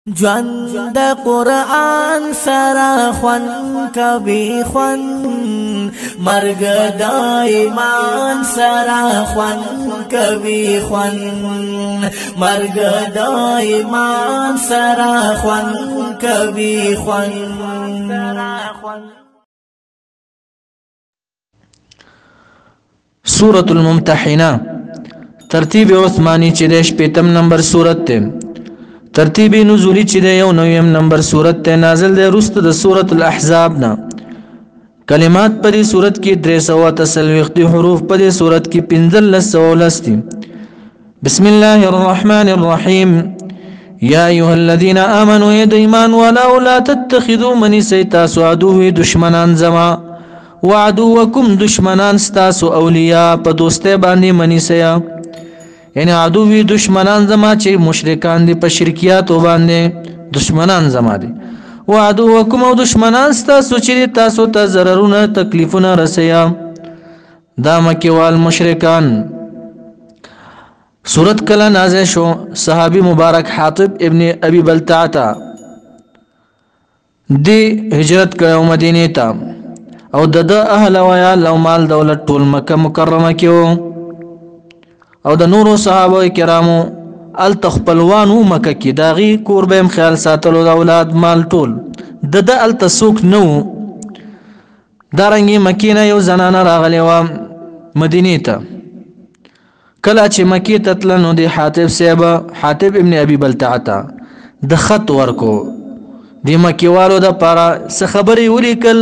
ژوند قرآن سره خوان کوي خوان مرګ د ایمان سره خوان کوي خوان مرګ د ایمان سره خوان کوي خوان. سورة الممتحنة ترتیب عثمانی چې د 8 نمبر سورت ته، ترتیب نزولی چې د 9 نمبر سورت ته نازل دی وروسته د سورة الاحزاب نه. کلمات په دې سورت کې 343 حروف، په دې سورت کې 15 دي. بسم الله الرحمن الرحيم. يا أيها الذين آمنوا يد إيمان ولو لا تتخذوا من سيتاسو عدو دشمنان زما وعدوكم دشمنان ستاسو اولیاء په دوسته باندې منی سیا، یعنی عدو دشمنان زما چې مشرکان دي په شرکیاتو باندې دشمنان زما دي، وعدوكم او دشمنان ستاسو چې تاسو ته ضررونه تکلیفونه رسیا دا مکیوال مشرکان. سورت کله نازل شو؟ صحابی مبارک حاطب ابن ابي بلتعه دی هجرت کړو مدینه ته، او د اهل و عیال او مال دولت ټول مکه مکرمه کې وو، او د نورو صحابه کرامو ال تخپلوانو مکه کې داغي کور بهم خیال ساتلو د اولاد مال ټول د ال تسوک نو. دارنګي مکینه یو زنانه راغلی و مدینه ته، کله چې مکی ته تل نو د حاتب صاحب حاتب ابن ابي بلتعه د خط ورکو د مکیوالو د پاره څه خبرې ولیکل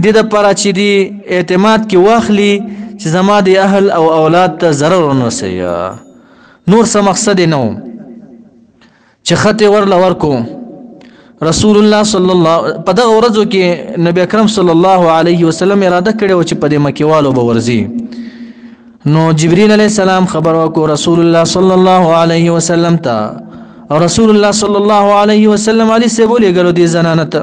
د پاره چې دی اعتماد کې واخلي چې زما د اهل او اولاد ته ضرر ونرسي، نور څه مقصد نه و چې خط ورله ورکو. رسول الله صلی الله په دغه ورځو کې نبی اکرم صلی الله علیه وسلم اراده کړې چې په دې مکیوالو به ورځي، نو جبريل عليه السلام خبر ورکو رسول الله صلی الله علیه وسلم ته، او رسول الله صلی الله علیه وسلم علی سے بولی گلو دی زنانه ته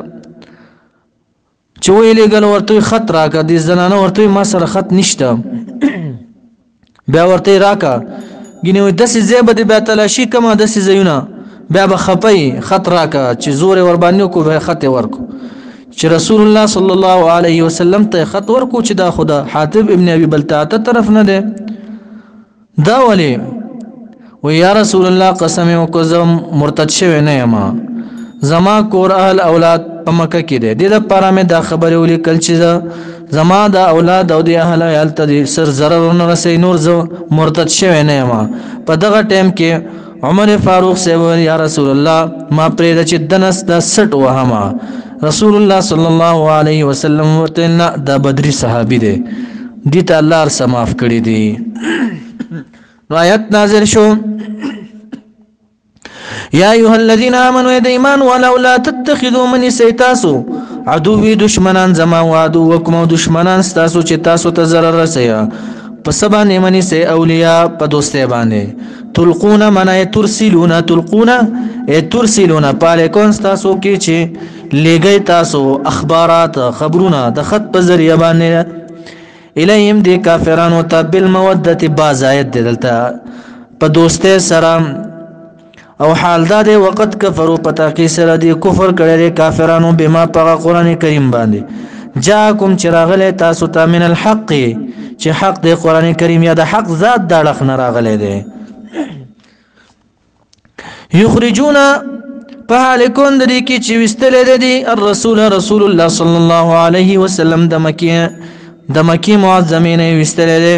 چې ویلې گلو ورته خط راکا، دی زنانه ورته ما سره خط نشته، بیا ورته راکا ګینه داسې زیبه دی بیا تلاشي کما داسې زیونه بیا به خپي خط راکا چې زور ور باندې کو به خط ورکو، چې رسول الله صلی الله علیه وسلم ته خط ورکو چې دا خدا حاتب ابن ابي بلتعه طرف نه ده دا ولی و یا رسول الله قسم او زم مرتد شوی نه یم، زما کور اهل اولاد په مکه کې دي، د لپاره مې دا خبره ولیکل چې زما د اولاد او د اهل عیال ته سر ضرر نه رسي، نور زه مرتد شوی نه یم. په دغه ټیم کې عمر فاروق صاحب یا رسول الله ما پرې چې دنس د 60 وهما، رسول الله صلی الله علیه وسلم ورته نه د بدری صحابي دی، دي ته الله ارسه معاف کړی دی. آیت نازل شو یا ایها الذين امنوا يد ایمان ولو لا تتخذوا من سيتاسو عدو دشمنان زما وعدوكم او دشمنان ستاسو چې تاسو ته ضرر رسیا په سبا نیمنی سه اولیاء په دوسته باندې تلقون من ترسلون تلقون ترسلون پالیکون ستاسو کې چې لګی تاسو اخبارات خبرونه د خط په ذریعہ باندې الیهم دی کافرانو ته بالمودت بازایت دلته په دوسته سره، او حال دا دی وقت کفروا پتاقی سره دی کفر کړي کافرانو بما په قران کریم باندې جاءکم چراغله تاسو ته من الحق چې حق دی قران کریم یا د حق ذات دا لخ نه راغله دی. یخرجون په حال کون د دې کې چې وستل دي الرسول رسول الله صلی الله علیه وسلم د مکی معظمین وستل دي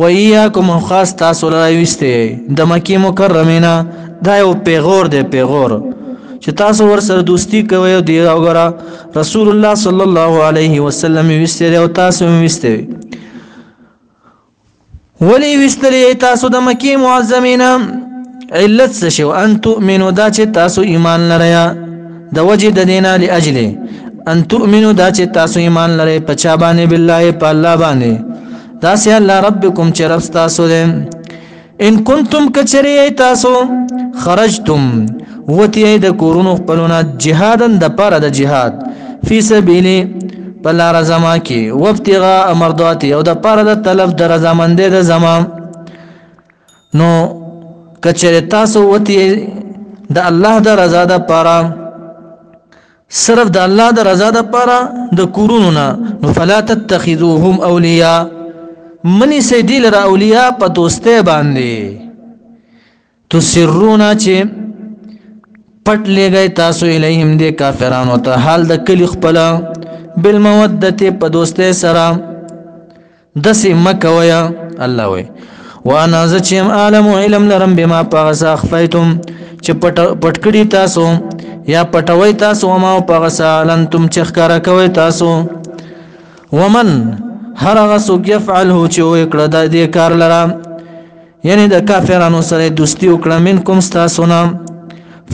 و ایاکم خاص تاسو لای وسته د مکی مکرمینا دا یو پیغور دی، پیغور چې تاسو ور سره دوستی کوي دی وګړه رسول الله صلی الله علیه وسلم وسته او تاسو وسته ولی وستل تاسو د مکی معظمین علت څه شو؟ ان تؤمنوا دا چې تاسو ایمان لریا د وجه د دینه لاجل ان تؤمنوا دا چې تاسو ایمان لرئ په چا باندې بالله په الله باندې دا سي الله ربکم چې رب تاسو دې ان کنتم کچری تاسو خرجتم وتی د کورونو خپلونه جهادن د پاره د جهاد فی سبیل په لار زما کې وابتغاء مرضاتی او د پاره د طلب د رضامندې د زما، نو کچری تاسو وتی د الله د رضا د پاره صرف د الله د رضا د پاره د کورونو نه نو فلا تتخذوهم اولیاء منی سیدی لرا اولیاء په دوسته باندې تسرون چې پټ لګی تاسو الیهم د کافرانو ته حال د کلی خپل بالمودته په دوسته سره دسی مکویا الله وی وانا زچم عالم علم لرم بما پاغس اخفیتم چې پټکړی تاسو یا پټوي تاسو ما پاغس لنتم چخکارا کوي تاسو ومن هر هغه څوک يفعله چې وکړه د دې کار لره یعنی د کافرانو سره دوستی وکړه منکم تاسو نه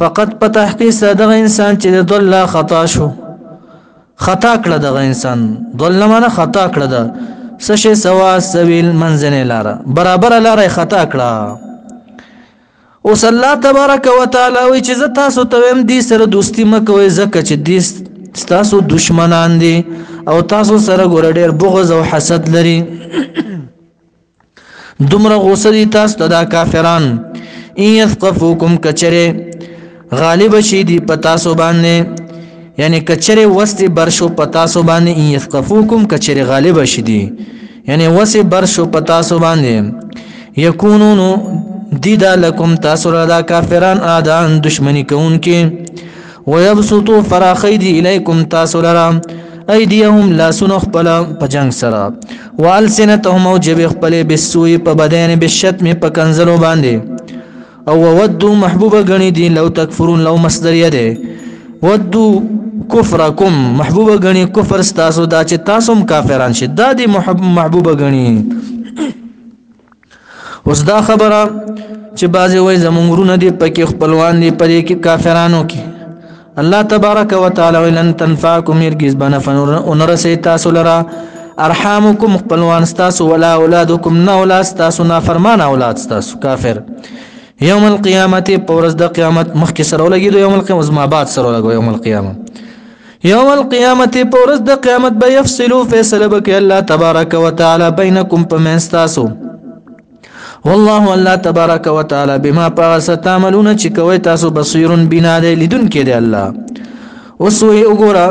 فقط په تحقیق دغه انسان چې ضل خطا شو خطا کړه دغه انسان ضل معنا خطا کړه ده سشه سوا سبیل منزنه لاره برابر لاره خطا کړه اوس الله تبارک وتعالى وی چې تاسو ته هم دې سره دوستی مکوئ زکه چې دې تاسو دشمنان دي او تاسو سره ګور ډېر بغض او حسد لري دومره غوسه دي تاسو ته کافران ان يثقفوكم کچره غالب شي دي پتا سو باندې یعنی کچره وسط برشو پتا سو باندې ان يثقفوكم کچره غالب شي دي یعنی وسط برشو پتا سو باندې یکونون دیدا لکم تاسو را کافران آدان دشمنی کون کې ويبسطوا فراخيدي اليكم تاسو لرا ايديهم لا سنخ بلا پجنگ سرا والسنتهم او جب خپل بالسوء په بدن بالشتم په کنزلو باندې او ودوا محبوب غني دي لو تکفرون لو مصدر يده ودوا کفرکم محبوب غني کفر تاسو دا چې تاسو کافران شي دا دي محبوب غني اوس دا خبره چې بازي وای زمونږونه دي پکې خپلوان دي پدې کې کافرانو کې الله تبارک وتعالى ولن تنفعكم يرجز بنفنور ونرسي تاسو لرا ارحامكم خپلوان تاسو ولا اولادكم نولا تاسو نافرمان اولاد تاسو کافر يوم القيامه پورز د قیامت مخکې سره ولګي يوم القيامه ما بعد سره ولګي يوم القيامه يوم القيامه پورز د قیامت به يفصلوا فیصله بک الله تبارک وتعالى بينكم پمنستاسو والله الله تبارك وتعالى بما تعملون چې کوي تاسو بصير بنا دې لیدون کې دی الله اوسوي وګوره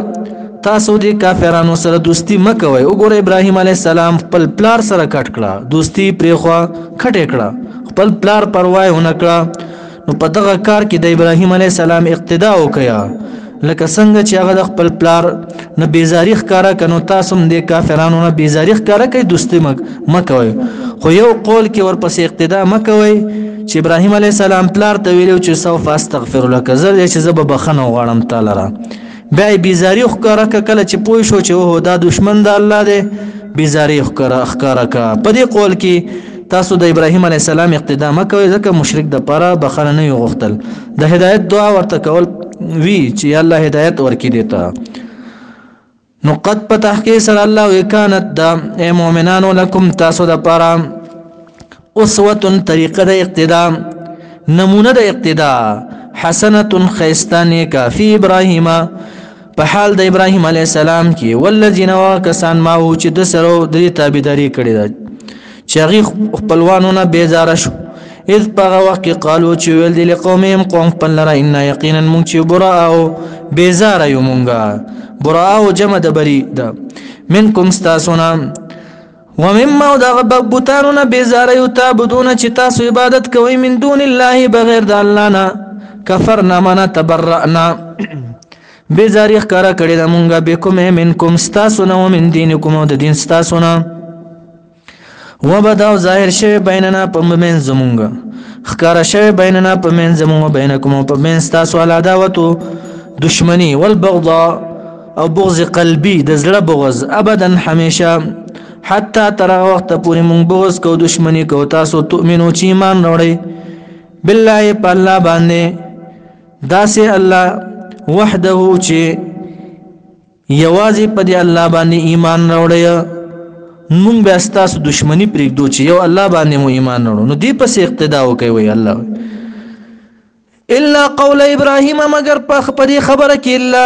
تاسو دې کافرانو سره دوستی مکوئ وګوره ابراهيم عليه السلام خپل پلار سره کټ کړه دوستی پرېخوا کټ کړه خپل پلار پروايي ونکړه نو په دغه کار کې د ابراهيم عليه السلام اقتدا وکیا لکه څنګه چې هغه د خپل پلار نه بیزاری ښکارا کنو تاسو هم د کافرانو نه بیزاری ښکارا کوي دوستی مکوئ خو یو قول کې ورپسې اقتدا مکوئ چې ابراهيم عليه السلام پلار ته ویلو چې سوف استغفر لك زر چې زب بخنه غواړم تعالی را بیا بیزاری ښکارا کله چې پوه شو چې وو دا دشمن د الله دی بیزاری ښکارا کا په دې قول کې تاسو د ابراهيم عليه السلام اقتدا مکوئ ځکه مشرک د پاره بخنه نه غوښتل د هدایت دعا ورته کول وی چې الله هدایت ورکړي دیتا نو قد په تحقیق سره الله وکانت د مؤمنانو لكم تاسو د پاره اسوه طریقه د اقتدا نمونه د اقتدا حسنه خیستانه کافی ابراهیم په حال د ابراهیم علی السلام کې والذین وکسان ما و چې د سره د تابعداري کړی دا چې هغه خپلوانو نه بیزار شو اذ پغه وخت قالو چې ویل دي لقومهم قوم خپل لره ان یقینا مونږ چې براء بیزار یو مونږه براء جمع د بری ده منکم استاسونا ومما دغبطاننا بیزار یو تعبدون چې تاسو عبادت کوئ من دون الله بغیر د الله نه کفرنا من تبرأنا بیزاری ښکارا کړی د مونږه بكم منکم استاسونا ومن دینکم او د دین استاسونا وبدا ظاهر شوی بیننا پمن زمونږه خکارا شوی بیننا پمن زمونږه بینکم پمن تاسو عداوت دشمنی والبغضاء او بغض قلبی د زړه بغض ابدا همیشه حتی تر وخت پورې مونږ بغض کو دشمنی کو تاسو تؤمنو چې ایمان وروړي بالله په الله باندې داسې الله وحده چې یوازې په دې الله باندې ایمان وروړي مونږ به تاسو دشمنی پرېږدو چې یو الله باندې مو ایمان وروړو نو دې پس اقتدا وکوي الله الا قول ابراهيم مگر په دې خبره کې الا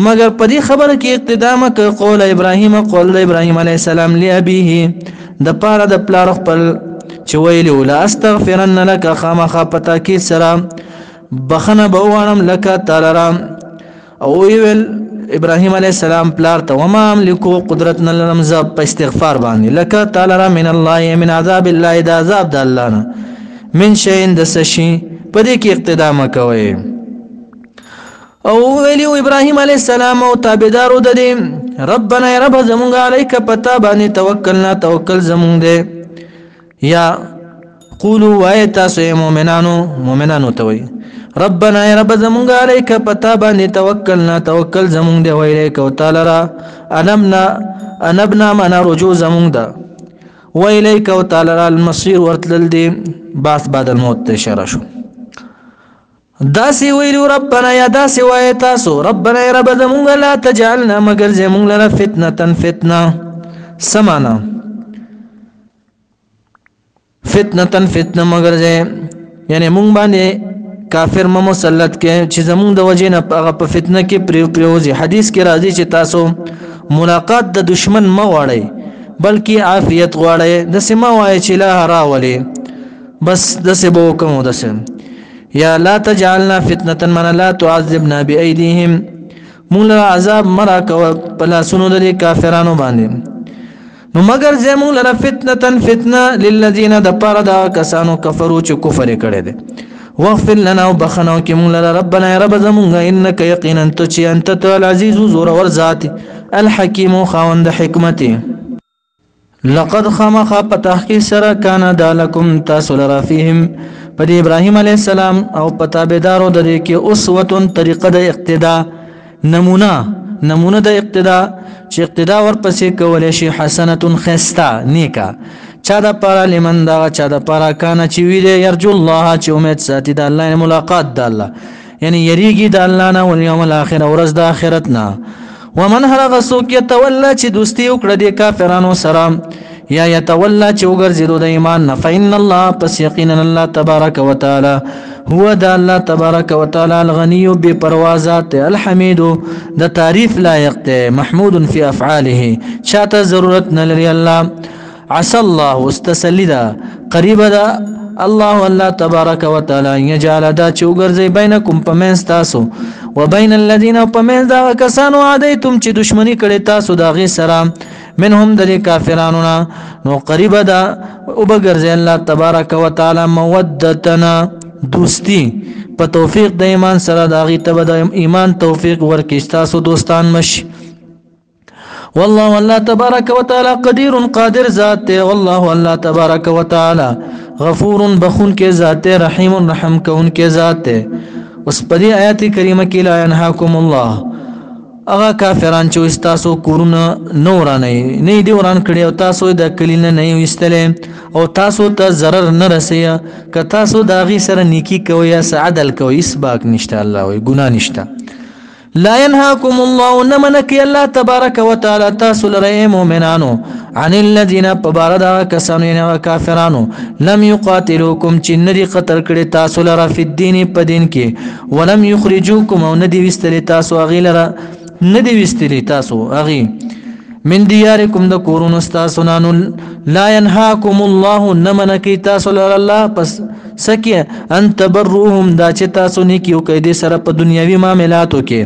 مگر په دې خبره کې اقتدا مک قول ابراهيم قول ابراهيم عليه السلام لابيه د پاره د پلار خپل چې ویلو لا استغفرن لك خامخ پتا کې سلام بخنه بوانم لك تعالی او ویل ابراهيم عليه السلام پلار ته وما املكو قدرتنا لرمز په استغفار باندې لك تعالی من الله من عذاب الله دا عذاب د الله نه من شيء د سشي په دې کې اقتدا مکوي او ویلو ابراهيم عليه السلام او تابعدارو د دې ربنا يا رب زمونږ عليك پتا باندې توکلنا توکل زمونږ دې یا قولوا وایتا سو مؤمنانو توي ربنا يا رب زمونږ عليك پتا باندې توکلنا توکل زمونږ دې ویلیک او تعالی را انبنا منا رجوع زمونږ دا ویلیک او تعالی را المصير ورتل دې باس بعد الموت اشاره شو داسي ویلو ربنا یا داسي وایتا سو ربنا يا رب زمونږ لا تجعلنا مگر زمونږ لره فتنه سمانا فتنه مگر زه یعنی مونږ باندې کافر مسلط کې چې زمونږ د وجې نه هغه په فتنه کې پریوزي حدیث کې راځي چې تاسو ملاقات د دشمن ما غواړئ بلکې عافیت غواړئ د سما وای چې لا راولي بس د سبو کوم د سم یا لا تجعلنا فتنه من لا تعذبنا بايديهم مول عذاب مرا کو پلا سونو د کافرانو باندې نو مگر زمون لره فتنه للذین د پاره دا کسانو کفرو چې کفر کړي دي واغفر لنا وبخنو کې مون لره ربنا یا رب زمون انک یقینا انت العزیز زور ور ذات الحکیم خوند حکمت لقد خمخ پتحقیق سره کان دالکم تاسو لرا فیهم پر ابراهیم علیه السلام او پتابدارو د دې کې اسوه طریقه د اقتدا نمونه د اقتدا چې اقتدا ورپسې کولای شي حسنه خستا نیکا چا د پاره لمن دا چا د پاره کان چې ویل يرجو الله چې امید ساتي د الله ملاقات د الله یعنی یریږي د الله نه او یوم الاخر ورځ د اخرت نه ومن هر غسوک يتولى چې دوستی وکړه د کافرانو سره یا يتولى چې وګرځیدو د ایمان نه فإن الله پس یقینا الله تبارک وتعالى هو د الله تبارک وتعالى الغني بپروازات الحمید د تعریف لایق ته محمود فی افعاله شاته ضرورت نه لري الله عسى الله استسلدا قریب دا الله تبارک وتعالى يجعل دا چې وګرځي بینکم پمنس تاسو وبین الذين پمنس دا کسانو عادیتم چې دشمنی کړي تاسو دا غي سره منهم د کافرانو نو قریب دا وبګرځي الله تبارک وتعالى مودتنا دوستی په توفیق د ایمان سره دا غي ته د ایمان توفیق ورکړي تاسو دوستان مش والله تبارك وتعالى قادر ذات والله تبارك وتعالى غفور بخون کے ذات رحیم رحم کون کے ذات اس پدی آیات کریمه کې لا ينهاكم الله اغا کافران چې استاسو کورونه نورانه نه دی وران کړي او تاسو د کلینه نه وستلې او تاسو ته ضرر نه رسیا ک تاسو داغي سره نیکی کوي یا عدل کوي اسباق نشته الله وي ګنا نشته لا ينهاكم الله نمنك الله تبارك وتعالى تاسو لرئ مؤمنانو عن الذين بباردا كسانين وكافرانو لم يقاتلوكم چې ندي قتل کړي تاسو لره په دین په دین کې ولم يخرجوكم او ندي وستل تاسو غیلره ندي وستل تاسو اغي من دياركم د کورون استاسو نانو لا ينهاكم الله نمنك تاسو لره الله پس سکه ان تبروهم دا چې تاسو نیکیو کوي د سره په دنیوي معاملاتو کې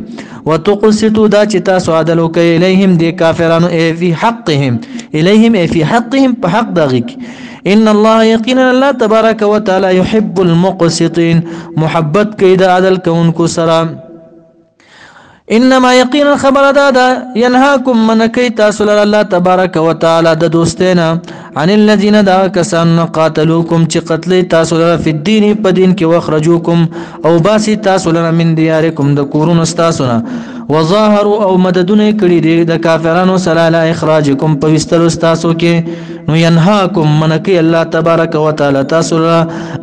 وتقسطوا دا چې تاسو عدل کوي الیهم د کافرانو فی حقهم الیهم فی حقهم په حق دغه ان الله یقینا الله تبارک وتعالى يحب المقسطين محبت کوي د عدل کوونکو سره انما يقينا خبر دادا ينهاكم من كي تاسل الله تبارك وتعالى د دوستنا عن الذين دا كسان قاتلوكم چې قتل تاسل في الدين په دین کې واخرجوكم او باسي تاسل من دياركم د کورون استاسنا وظاهروا او مددونه کړي دي د کافرانو سره لا اخراجكم په وستلو استاسو کې نو ينهاكم من كي الله تبارك وتعالى تاسل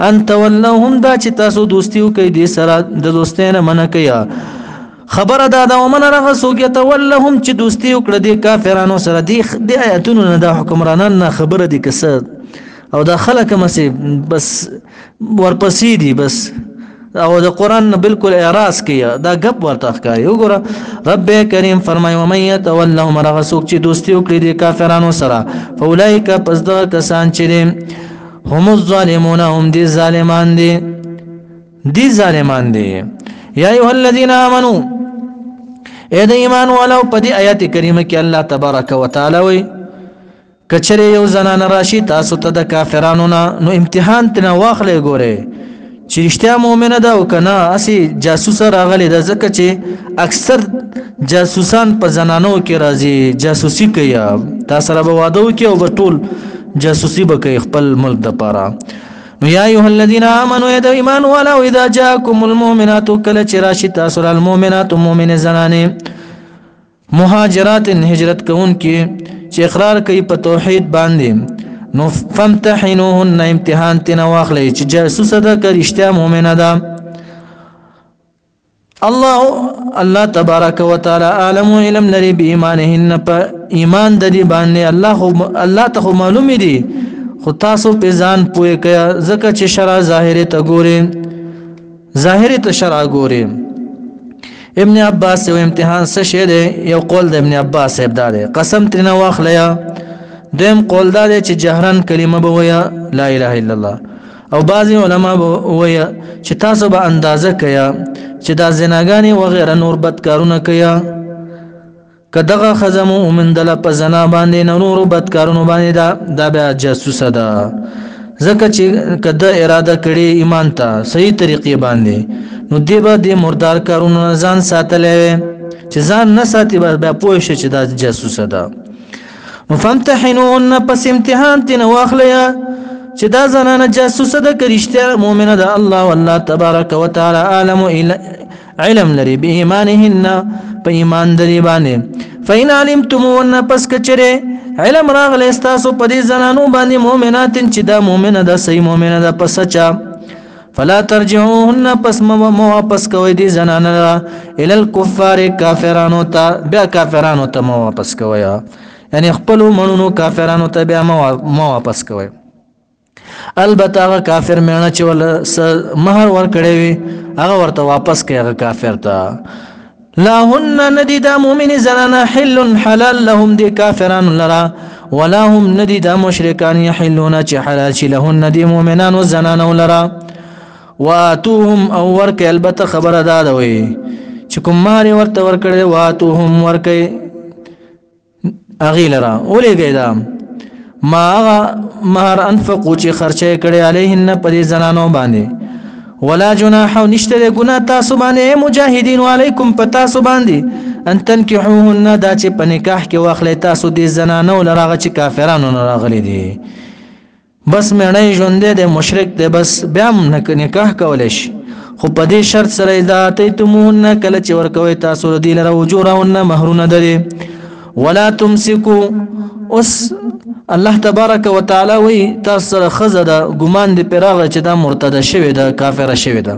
ان تولوهم دا چې تاسو دوستیو کوي دي سره د دوستانه من کوي خبر دادا ومن رغسوک يتولهم چې دوستی وکړه د کافرانو سره د آیاتونو نه د حکمرانان نه خبره دي کسه او د خلک مسی بس ورپسې دي بس او د قران بالکل اعراض کیا دا غب ورته ښکاري وګوره رب کریم فرمای و من يتولهم رغسوک چې دوستی وکړي د کافرانو سره فاولئک پس د کسان چې هم الظالمون هم دي ظالمان دي دی ظالمان دی. یا ایها الذین آمنو اے د ایمان والو په دې آیات کریمه کې الله تبارک وتعالى وی کچره یو زنانه راشي تاسو ته د کافرانو نو امتحان تنه واخلې ګوره چې رښتیا مؤمنه ده او کنه اسی جاسوس راغلی ده ځکه چې اکثر جاسوسان په زنانو کې راځي جاسوسي کوي تاسو سره به واده وکړي او به ټول جاسوسي به کوي خپل ملک د پاره. نو یا ایها الذین آمنوا اذا ایمان والا اذا جاءکم المؤمنات کله چې راشي تاسو له المؤمنات مؤمن زنانه مهاجرات هجرت کوونکې چې اقرار کوي په توحید باندې نو فامتحنوهن امتحان تنه واخلئ چې جاسوس ده که رښتیا مؤمنه ده. الله تبارک وتعالى عالم علم لري بإيمانهن په ایمان د دې باندې الله ته خو معلوم دي خو تاسو په ځان پوهه کړئ ځکه چې شرع ظاهر ته ګوري ظاهر ته شرع ګوري. ابن عباس یو امتحان څه شی دی یو قول د ابن عباس صاحب دا دی قسم ترنه واخلیا. دویم قول دا دی چې جهرن کلمه به ویا لا اله الا الله او بعضی علما به ویا چې تاسو به اندازه کیا چې دا زناګانی و غیره نور بدکارونه کیا کداغه خزمو ومندله په زنا باندې نور بدکارونه باندې دا بیا جاسوسه ده ځکه چې کده اراده کړي ایمان ته صحیح طریقې باندې نو دی به د مردار کارونه ځان ساتلې چې ځان نه ساتي بیا پوه شي چې دا جاسوسه ده. فامتحنوهن پس امتحان تنه واخلیا چې دا زنانه جاسوسه ده که رښتیا مؤمنه ده. الله والله تبارک وتعالى عالم علم لري بإيمانهن په ایمان دلی باندې. فإن علمتموهن پس کچره علم راغلی ستاسو په دې زنانو باندې مؤمنات چې دا مؤمنه ده صحیح مؤمنه ده پس چا فلا ترجعوهن پس مو واپس کوي دي زنانه الى الكفار کافرانو ته بیا کافرانو ته مو واپس کوي یعنی خپل منونو کافرانو ته بیا مو واپس کوي. البته هغه کافر مېړه چې ول مہر ور کړی وي هغه ورته واپس کوي هغه کافر ته. لا هن ندی دا مؤمن زنانا حل حلال لهم دی کافران لرا ولا هم ندی دا مشرکان یحلون چې حلال شي لهن دی مؤمنان و زنانا لرا. واتوهم او ورک البته خبره داده وي چې کوم مہر ورته ور کړی واتوهم ورکي اغیلرا ولېږي دا ما مہر انفقو چې خرچه کړي علیهن په زنانو باندې ولا جناح نشته ګناه تاسو باندې مجاهدین علیکم په تاسو باندې ان تنکحوهن دا چې په نکاح کې واخلې تاسو دې زنانو لراغه چې کافرانو نه راغلي دي بس مړی ژوند دې مشرک دې بس بیا نکاح کولای شي خو په دې شرط سره اذا تیتمون کله چې ورکوي تاسو دې لره وجورهن مہرونه دري ولا تمسكوا اس الله تبارک وتعالى وی تاسو سره خزه ده ګمان دې پراغه چې دا مرتد شوی ده کافر شوی ده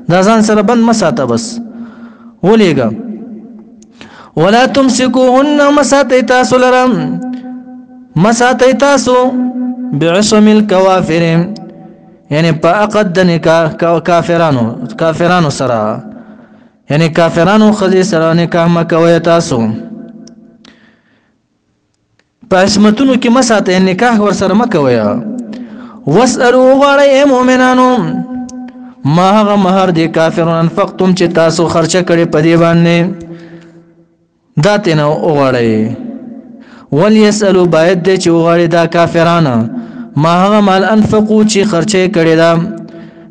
دا ځان سره بند مساته بس ولېګا ولا تمسكوهن مساته تاسو لرم مساته تاسو بعصم الكوافر یعنی په عقد د نکاح کافرانو سره یعنی کافرانو خزه سره نکاح مکوي تاسو په اسمتونو کې مساته نکاح ور سره مکوي. واسالوا غړی مؤمنانو ما هغه مہر دی کافرون انفقتم چې تاسو خرچه کړي په دی باندې دا تنه غړی وليسالوا باید دی چې غړی دا کافرانه ما هغه مال انفقو چې خرچه کړي دا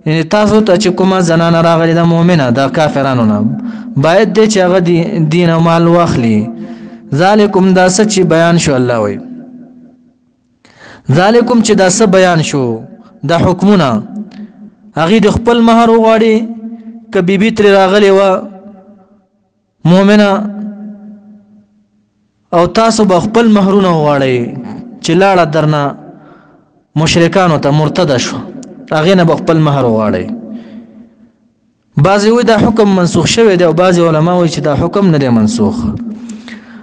یعنی تاسو ته چې کومه زنانه راغلي دا مؤمنه دا کافرانو نه باید دی چې هغه دین او مال واخلي. ذالکم دا سچ بیان شو الله وی ذالکم چې دا څه بیان شو دا حکمونه هغه د خپل مہر وغواړي ک بیبي تر راغلی و مؤمنه او تاسو به خپل مہرونه وغواړي چې لاړه درنه مشرکانو ته مرتد شو هغه نه به خپل مہر وغواړي. بعضی وی دا حکم منسوخ شوی دی او بعضی علما وی چې دا حکم نه دی منسوخ.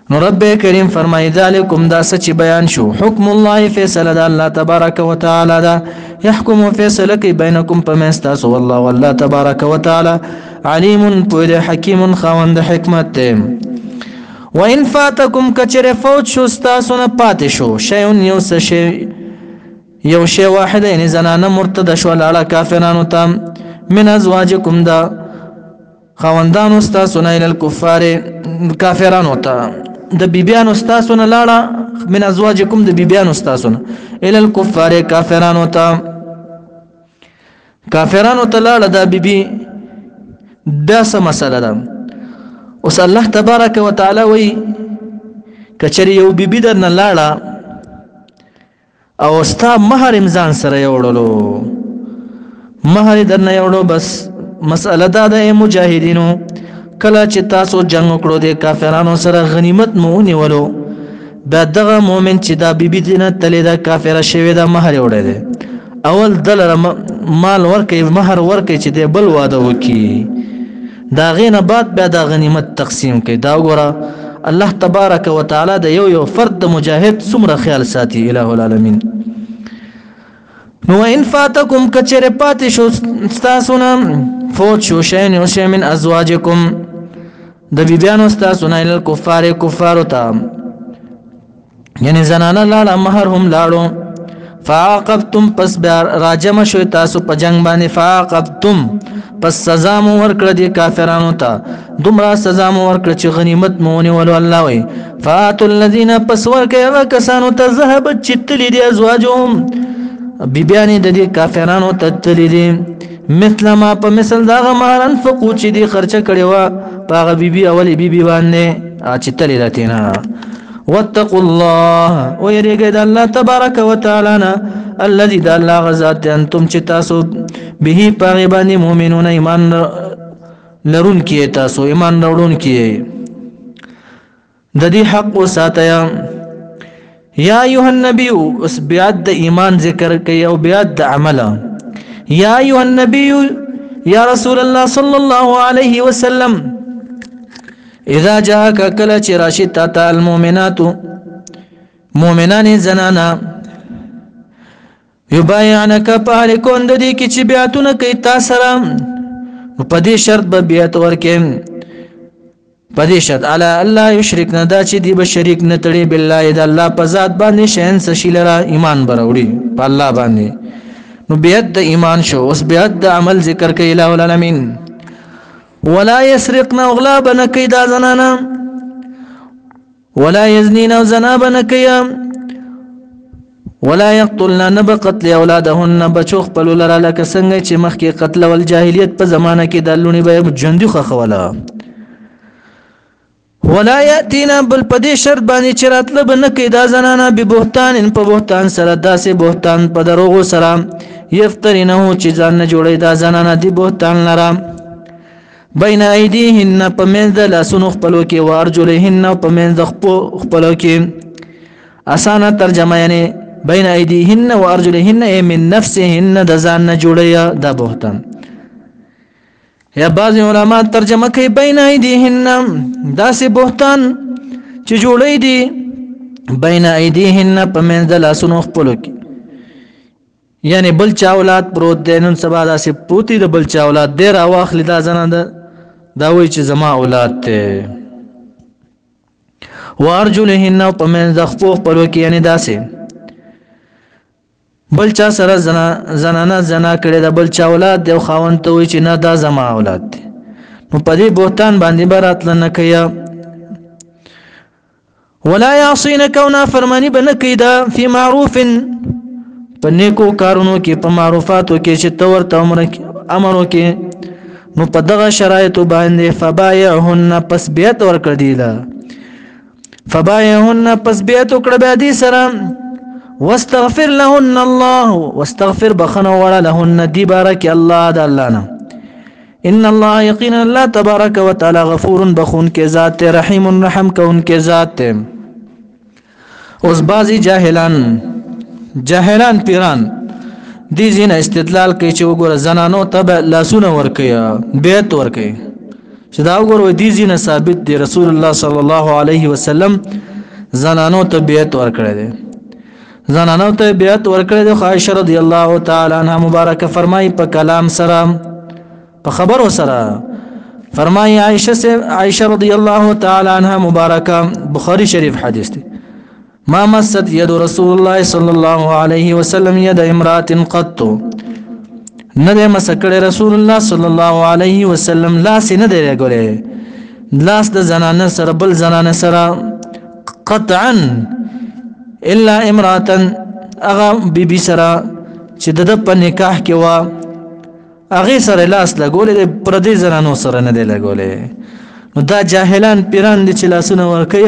نو رب کریم فرمای ذالکم دا سچ بیان شو حکم الله فیصله دا الله تبارک وتعالى دا يحكم فیصله کی بینکم پمستاس والله والله تبارک وتعالى علیم پوی حکیم خوند حکمت. وان فاتکم کچره فوت شو استاسو نه پات شو شیون یو شی واحد یعنی زنانه مرتد شو لاړه کافرانو ته من ازواجکم دا خواندانو ستاسو نه الى الكفار کافرانو ته د بیبیانو ستاسو نه لاړه من ازواجکم د بیبیانو ستاسو نه الى الكفار کافرانو ته لاړه دا بیبی دا څه مسله ده اوس الله تبارک وتعالى وی کچری یو بیبی درنه لاړه او ستا مہر امزان سره یوړلو مہر درنه یوړو بس مسأله دا ده مجاهدینو کله چې تاسو جنگ وکړو د کافرانو سره غنیمت مو ونیولو بیا دغه مؤمن چې دا بیبی دینه تلې دا کافره شوی دا مہر وړی دی اول دلر مال ورکې مہر ورکې چې دی بل واده وکي دا غینه بعد بیا دا غنیمت تقسیم کوي دا وګوره الله تبارک وتعالى د یو فرد مجاهد څومره خیال ساتي الہ العالمین نو ان فاتکم کچره پاتې شو تاسو نه فوت شو شین او شی من ازواجکم د بیبیانو تاسو نه ال کفار ته یعنی زنانه لاړه مہر هم لاړو فعاقبتم پس راجم شو تاسو په جنگ باندې فعاقبتم پس سزا مو ورکړه دي کافرانو ته دومره سزا مو ورکړه چې غنیمت مو ونیولو الله وی فاتوا الذين پس ورکه کسانو ته ذهب چتلی دي ازواجهم بیبیانی د دې کافرانو ته تللی دي مثل ما په مثل دغه مال انفقو چې دي خرچه کړي وا پاغه بیبي اولی بیبي باندې چې تللی لتینا واتقوا الله ويرجد الله تبارك وتعالى الذي دل غزات انتم چې تاسو به پاغبانی مؤمنون ایمان لرون کی تاسو ایمان لرون کی د دې حق وساتیا یا ایها النبی اس بیاد ایمان ذکر کوي او بیاد عمل یا ایها النبی یا رسول الله صلی الله علیه وسلم اذا جاءك كل راشد تا المؤمنات مؤمنان زنانا يبايعنك پالکون د دې کې چې بیاتونه کوي تاسو سره په دې شرط به بیات ورکې په دې شرط الا الله یشرکنا دا چې دی به شریک نه تړي بالله د الله په ذات باندې شین سشیلرا ایمان بروړي په الله باندې نو بیات د ایمان شو اوس بیات د عمل ذکر کوي الہ العالمین ولا يسرقنا اغلابنا كيدا زنانا ولا يزنين زنابنا كيا ولا يقتلنا نبقت لاولادهن بچوخ پلولرا لك څنګه چې مخکې قتل ول جاهلیت په زمانه کې د لونی به جندي خوخوله ولا ياتينا بل پدې شرط باندې چراتله بنه کيدا زنانا به بهتان په بهتان سره داسې بهتان په دروغو سره یفترینه چې ځان نه جوړي دا زنانا دی بهتان لرا بین ایدیهن پمنځ د لاسونو خپلو کې وارجلهن پمنځ د خپلو کې اسانه ترجمه یعنی بین ایدیهن وارجلهن من نفسهن د ځان نه جوړیا د بهتان یا بعض علماء ترجمه کوي بین ایدیهن داسې بهتان چې جوړی دي بین ایدیهن پمنځ د لاسونو خپلو کې یعنی بل چا اولاد پروت دی نن سبا داسې پروتي د بل چا اولاد دی راواخلي دا زنه دا وی چې زما اولاد ته وارجلهن پمن زخپو پرو کې یعنی داسې بل چا سره زنانه زنا کړي د بل چا اولاد دی خاوند ته وی چې نه دا زما اولاد دی نو په دې بهتان باندې برات لنه کیا ولا يعصين كونا فرماني بنکیدا فی معروف پنیکو کارونو کې په معروفاتو کې چې تور ته امر وکي نو په دغه شرایط باندې فبايعهن پس بیت ورکړ دی دا فبايعهن پس بیت وکړ به دي سره واستغفر لهن الله واستغفر بخنه ولا لهن دي بارك الله د الله نه ان الله يقين الله تبارك وتعالى غفور بخون کې ذات رحیم رحم کون کې ذات اوس بازي جاهلان پیران دي زین استدلال کوي چې وګوره زنانو ته لاسونه ورکیا بیت ورکي چې دا وګوره دي زین ثابت دي رسول الله صلی الله علیه وسلم زنانو ته بیت ورکړي دي زنانو ته بیت ورکړي دي عائشہ رضی الله تعالی عنها مبارکه فرمایي په کلام سره په خبرو سره فرمایي عائشہ رضی الله تعالی عنها مبارکه بخاری شریف حدیث دي ما مست يد رسول الله صلى الله عليه وسلم يد امرأة قط نه دې مسکړه رسول الله صلی الله علیه وسلم لاس نه دی لګولې لاس د زنانه سره بل زنانه سره قطعا الا امراه اغا بيبي سره چې د په نکاح کې وا هغه سره لاس لګولې پر دې زنانو سره نه دی لګولې نو دا جاهلان پیران دي چې لاسونه ورکي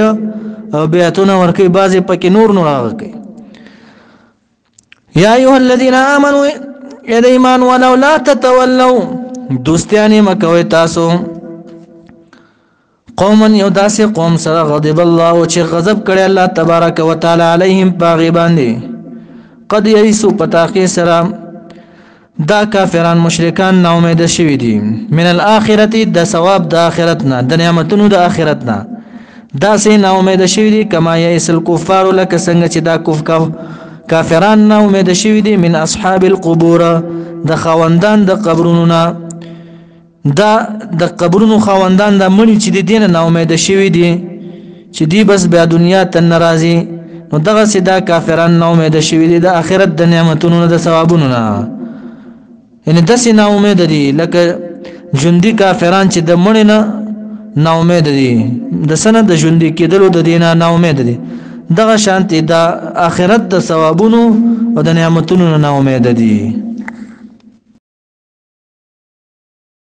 او بیاتونه ورکي بعضی پکې نور راغی یا ایها الذين امنوا اذا ایمان ولو لا تتولوا دوستیانی مکوي تاسو قوما یو داسې قوم سره غضب الله چې غضب کړي الله تبارک وتعالى عليهم باغي باندې قد يئسوا پتاخي سره دا کافران مشرکان نا امید شوی دي من الاخرته د ثواب د اخرتنا د نعمتونو د اخرتنا دا سه نا امید شوی دي کما يئس الكفار لك څنګه چې دا کافران نا امید شوی دي من اصحاب القبور د خوندان د قبرونو دا د قبرونو خوندان د مړي چې د دین نا امید شوی دي چې دی بس بیا دنیا ته ناراضي نو دغه سدا کافران نا امید شوی دي د اخرت د نعمتونو د ثوابونو نه یعنی داسې نا امید دي لکه ژوندي کافران چې د مړي نه نا امید دي د سنه د ژوندي کېدلو د دینه نا امید دي دغه شانتي د اخرت د ثوابونو او د نعمتونو نا امید دي